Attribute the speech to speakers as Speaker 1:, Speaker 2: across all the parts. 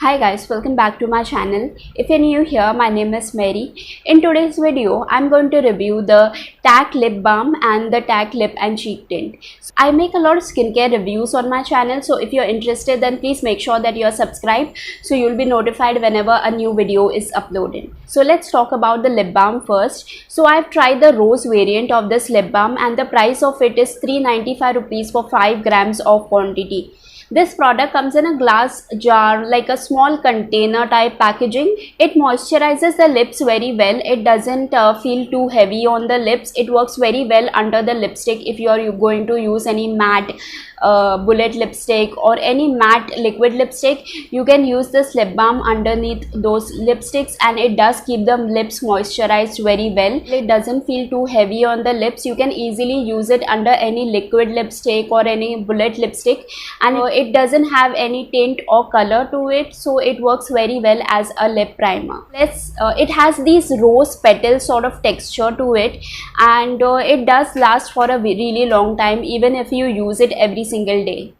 Speaker 1: Hi guys, welcome back to my channel. If you're new here, my name is Mary. In today's video, I'm going to review the TAC lip balm and the TAC lip and cheek tint. I make a lot of skincare reviews on my channel, so if you're interested, then please make sure that you're subscribed so you'll be notified whenever a new video is uploaded. So let's talk about the lip balm first. So I've tried the rose variant of this lip balm and the price of it is 395 rupees for 5 grams of quantity. This product comes in a glass jar, like a small container type packaging. It moisturizes the lips very well. It doesn't feel too heavy on the lips. It works very well under the lipstick if you are going to use any matte bullet lipstick or any matte liquid lipstick. You can use this lip balm underneath those lipsticks and it does keep the lips moisturized very well. It doesn't feel too heavy on the lips. You can easily use it under any liquid lipstick or any bullet lipstick, and it doesn't have any tint or color to it, so it works very well as a lip primer. It has these rose petal sort of texture to it, and it does last for a really long time even if you use it every single day.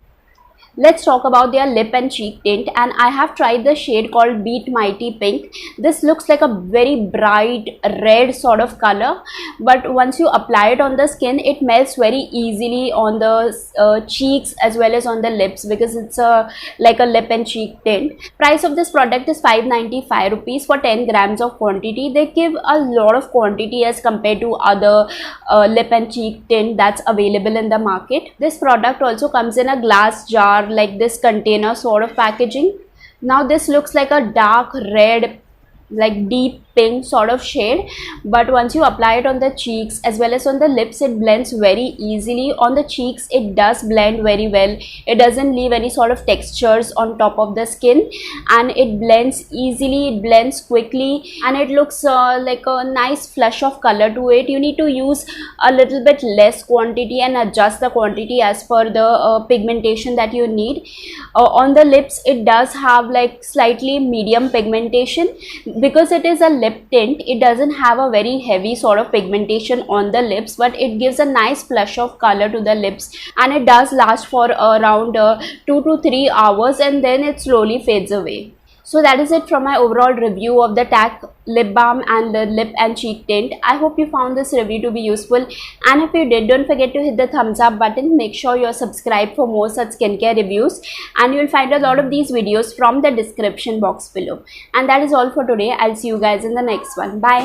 Speaker 1: Let's talk about their lip and cheek tint, and I have tried the shade called Beet Mighty Pink. This looks like a very bright red sort of color, but once you apply it on the skin, it melts very easily on the cheeks as well as on the lips, because it's like a lip and cheek tint. Price of this product is 595 rupees for 10 grams of quantity. They give a lot of quantity as compared to other lip and cheek tint that's available in the market. This product also comes in a glass jar, like this container sort of packaging. Now this looks like a dark red, like deep pink sort of shade, but once you apply it on the cheeks as well as on the lips, it blends very easily. On the cheeks it does blend very well. It doesn't leave any sort of textures on top of the skin, and it blends easily, it blends quickly, and it looks like a nice flush of color to it. You need to use a little bit less quantity and adjust the quantity as per the pigmentation that you need. On the lips it does have like slightly medium pigmentation. Because it is a lip tint, it doesn't have a very heavy sort of pigmentation on the lips, but it gives a nice flush of color to the lips, and it does last for around 2 to 3 hours, and then it slowly fades away. So that is it from my overall review of the TAC lip balm and the lip and cheek tint. I hope you found this review to be useful, and if you did, don't forget to hit the thumbs up button. Make sure you're subscribed for more such skincare reviews, and you'll find a lot of these videos from the description box below. And that is all for today. I'll see you guys in the next one. Bye.